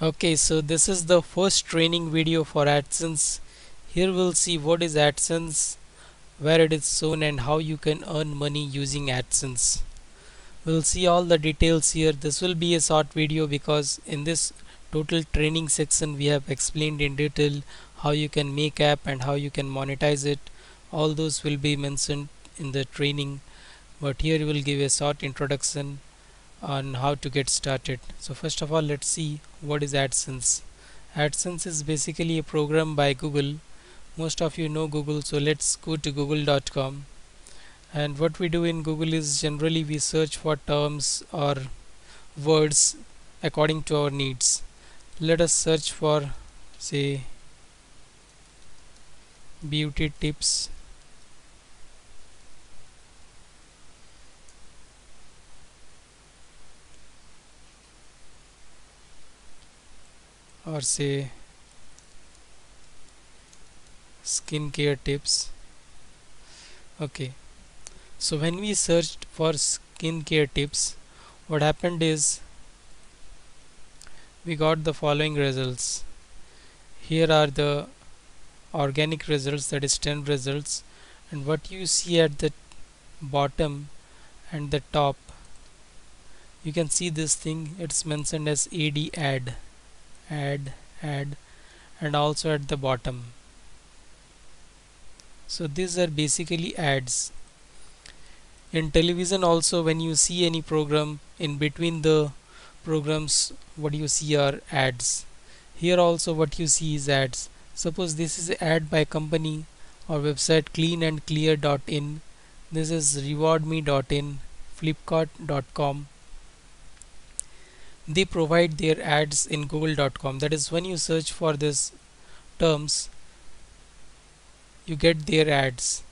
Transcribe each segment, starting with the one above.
Okay, so this is the first training video for AdSense. Here we'll see what is AdSense, where it is shown, and how you can earn money using AdSense. We'll see all the details here. This will be a short video because in this total training section we have explained in detail how you can make app and how you can monetize it. All those will be mentioned in the training, but here we will give a short introduction on how to get started. So first of all, let's see what is AdSense. AdSense is basically a program by Google. Most of you know Google, so let's go to google.com. And what we do in Google is generally we search for terms or words according to our needs. Let us search for, say, beauty tips, or say skincare tips. Okay, so when we searched for skincare tips, what happened is we got the following results. Here are the organic results, that is 10 results, and what you see at the bottom and the top, you can see this thing, it's mentioned as ad, and also at the bottom. So these are basically ads. In television also, when you see any program, in between the programs what you see are ads. Here also what you see is ads. Suppose this is an ad by company or website cleanandclear.in. This is rewardme.in, flipkart.com. They provide their ads in google.com. That is, when you search for this terms, you get their ads.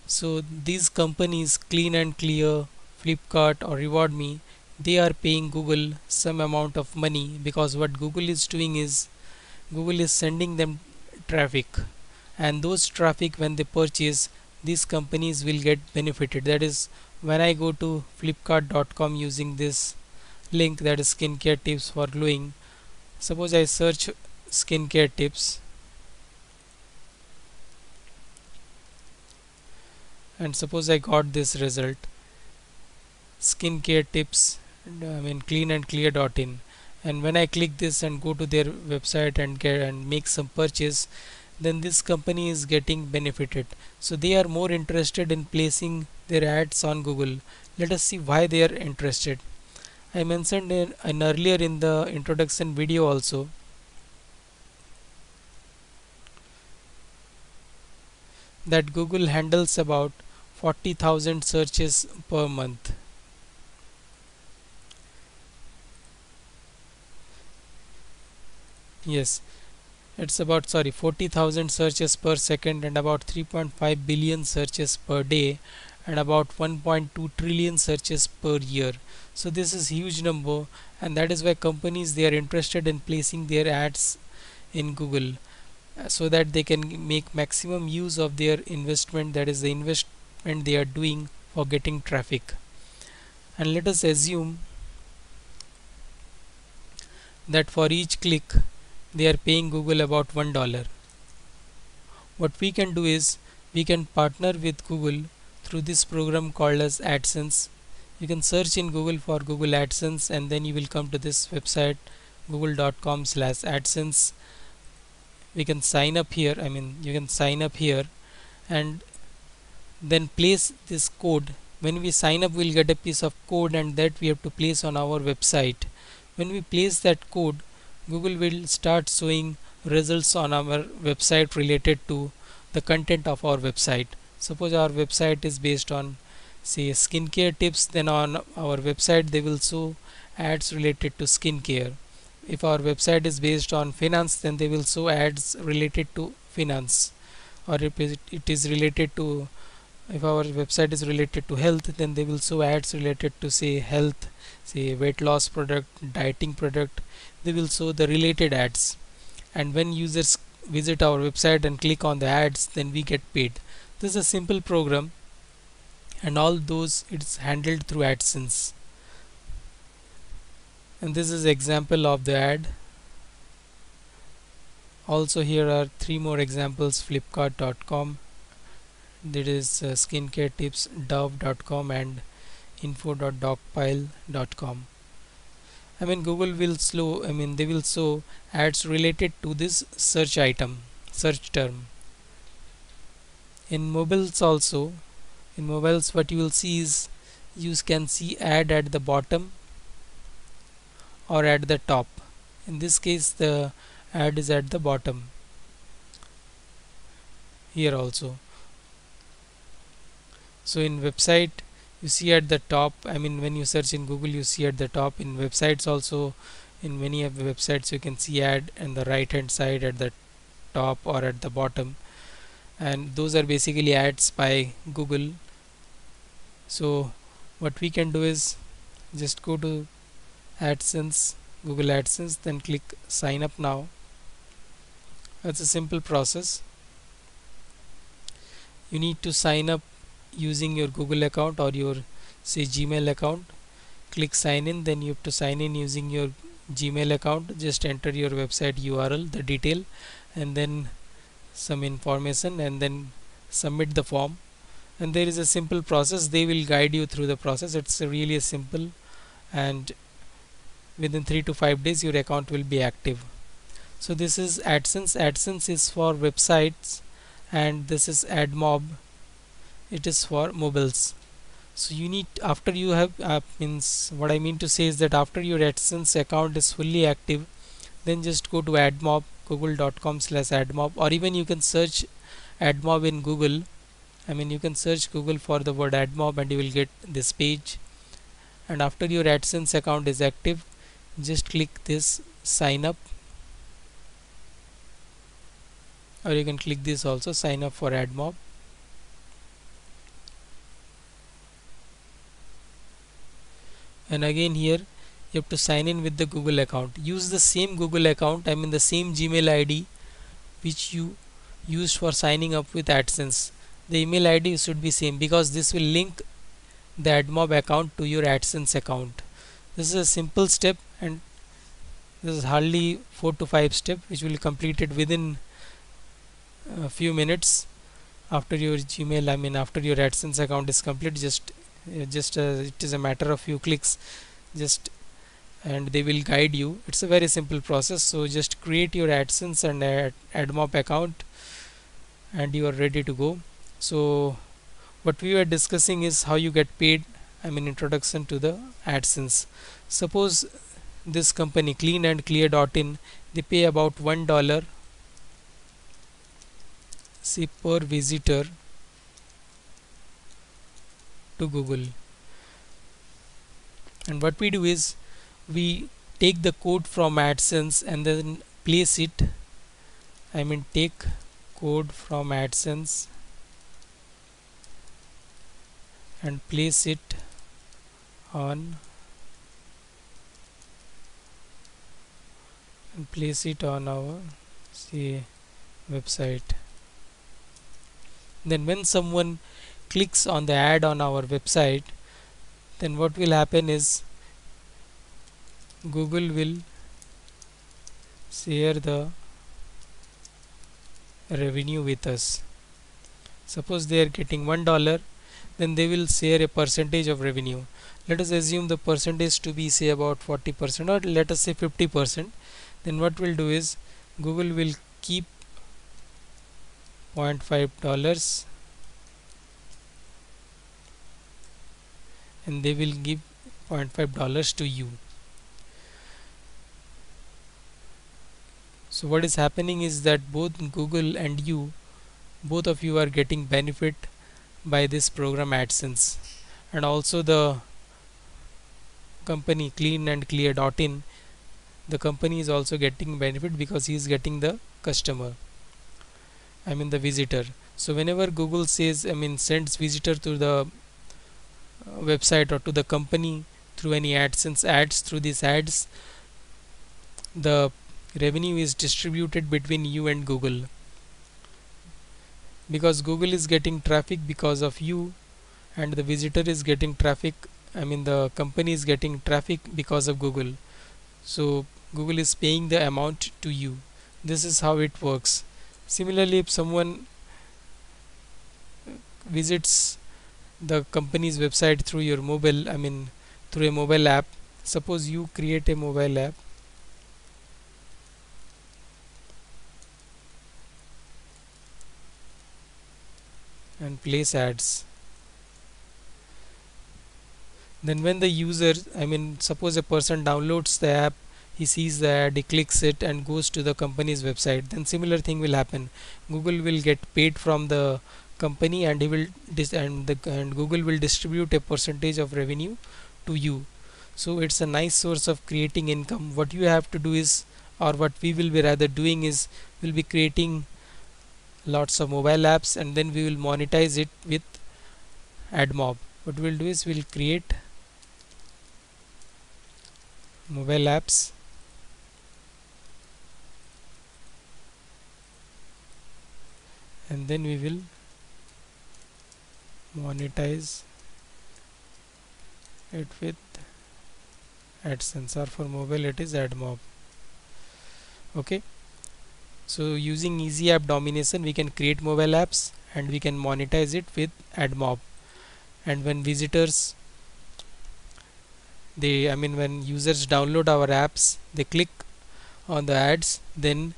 So these companies, Clean and Clear, Flipkart or RewardMe, they are paying Google some amount of money, because what Google is doing is Google is sending them traffic, and those traffic, when they purchase, these companies will get benefited. That is, when I go to flipkart.com using this link, that is skincare tips for glowing, suppose I search skincare tips, and suppose I got this result, skincare tips, cleanandclear.in, and when I click this and go to their website and get and make some purchase, then this company is getting benefited. So they are more interested in placing their ads on Google. Let us see why they are interested. I mentioned in earlier in the introduction video also that Google handles about 40,000 searches per month. Yes, it's about 40,000 searches per second and about 3.5 billion searches per day and about 1.2 trillion searches per year. So this is huge number, and that is why companies, they are interested in placing their ads in Google, so that they can make maximum use of their investment, that is the investment they are doing for getting traffic. And let us assume that for each click they are paying Google about $1. What we can do is we can partner with Google through this program called as AdSense. You can search in Google for Google AdSense, and then you will come to this website google.com/AdSense. We can sign up here, you can sign up here and then place this code. When we sign up, we'll get a piece of code, and that we have to place on our website. When we place that code, Google will start showing results on our website related to the content of our website. Suppose our website is based on, say, skincare tips, then on our website they will show ads related to skincare. If our website is based on finance, then they will show ads related to finance. Or if it is related to, if our website is related to health, then they will show ads related to, say, health, say weight loss product, dieting product. They will show the related ads, and when users visit our website and click on the ads, then we get paid. This is a simple program, and all those it's handled through AdSense. And this is example of the ad. Also here are three more examples: flipkart.com, there is skincare tips, dove.com, and info.dogpile.com. I mean Google will slow, I mean they will show ads related to this search item, search term. In mobiles also, in mobiles what you will see is you can see ad at the bottom or at the top. In this case the ad is at the bottom here also. So in website you see at the top, I mean when you search in Google you see at the top. In websites also, in many of the websites you can see ad on the right hand side at the top or at the bottom, and those are basically ads by Google. So what we can do is just go to AdSense, Google AdSense, then click sign up now. That's a simple process. You need to sign up using your Google account or your say Gmail account. Click sign in, then you have to sign in using your Gmail account. Just enter your website URL, the detail, and then some information, and then submit the form. And there is a simple process, they will guide you through the process. It's really simple, and within 3 to 5 days your account will be active. So this is AdSense. AdSense is for websites, and this is AdMob, it is for mobiles. So you need, after you have means what I mean to say is that after your AdSense account is fully active, then just go to AdMob, google.com/AdMob, or even you can search AdMob in Google. I mean you can search Google for the word AdMob and you will get this page. And after your AdSense account is active, just click this sign up, or you can click this also, sign up for AdMob. And again here you have to sign in with the Google account. Use the same Google account, I mean the same Gmail ID which you used for signing up with AdSense. The email ID should be same, because this will link the AdMob account to your AdSense account. This is a simple step, and this is hardly 4 to 5 steps which will be completed within a few minutes after your Gmail, I mean after your AdSense account is complete. Just it is a matter of few clicks, just, and they will guide you. It's a very simple process. So just create your AdSense and AdMob account and you are ready to go. So what we were discussing is how you get paid, I mean introduction to the AdSense. Suppose this company cleanandclear.in, they pay about $1 say per visitor to Google. And what we do is we take the code from AdSense and then place it, I mean take code from AdSense and place it on our say website. Then when someone clicks on the ad on our website, then what will happen is Google will share the revenue with us. Suppose they are getting $1, then they will share a percentage of revenue. Let us assume the percentage to be say about 40%, or let us say 50%. Then what we'll do is Google will keep $0.5 and they will give $0.5 to you. So what is happening is that both Google and you, both of you are getting benefit by this program AdSense. And also the company cleanandclear.in, the company is also getting benefit because he is getting the customer, I mean the visitor. So whenever Google says, I mean sends visitor to the website or to the company through any AdSense ads, through these ads the revenue is distributed between you and Google, because Google is getting traffic because of you and the visitor is getting traffic, I mean the company is getting traffic because of Google. So Google is paying the amount to you. This is how it works. Similarly, if someone visits the company's website through your mobile, I mean through a mobile app, suppose you create a mobile app and place ads. Then when the user, I mean suppose a person downloads the app, he sees the ad, he clicks it and goes to the company's website, then similar thing will happen. Google will get paid from the company, and he will and Google will distribute a percentage of revenue to you. So it's a nice source of creating income. What you have to do is, or what we will be rather doing is, we'll be creating lots of mobile apps and then we will monetize it with AdMob. What we'll do is we'll create mobile apps and then we will monetize it with AdSense, or for mobile it is AdMob. Okay, so using easy app domination we can create mobile apps and we can monetize it with AdMob. And when visitors, they, I mean when users download our apps, they click on the ads, then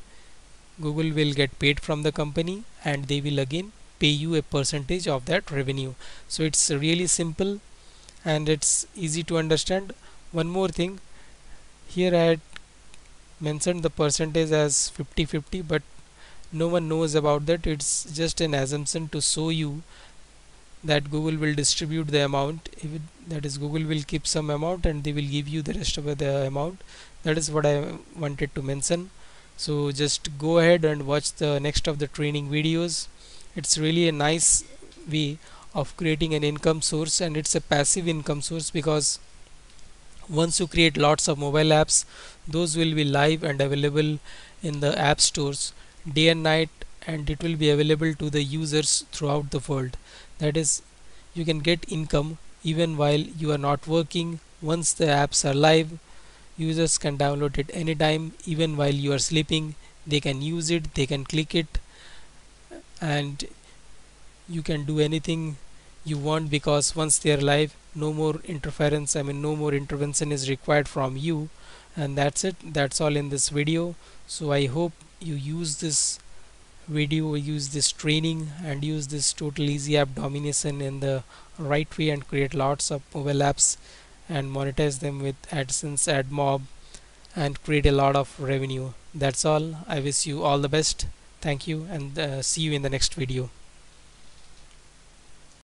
Google will get paid from the company and they will again pay you a percentage of that revenue. So it's really simple and it's easy to understand. One more thing, here I had mentioned the percentage as 50-50, but no one knows about that. It's just an assumption to show you that Google will distribute the amount. If it, that is, Google will keep some amount and they will give you the rest of the amount. That is what I wanted to mention. So just go ahead and watch the next of the training videos. It's really a nice way of creating an income source, and it's a passive income source because once you create lots of mobile apps, those will be live and available in the app stores day and night, and it will be available to the users throughout the world. That is, you can get income even while you are not working. Once the apps are live, users can download it anytime, even while you are sleeping. They can use it, they can click it, and you can do anything you want, because once they are live, no more interference, I mean no more intervention is required from you. And that's it, that's all in this video. So I hope you use this video, use this training and use this total easy app domination in the right way and create lots of mobile apps and monetize them with AdSense, AdMob, and create a lot of revenue. That's all. I wish you all the best. Thank you, and see you in the next video.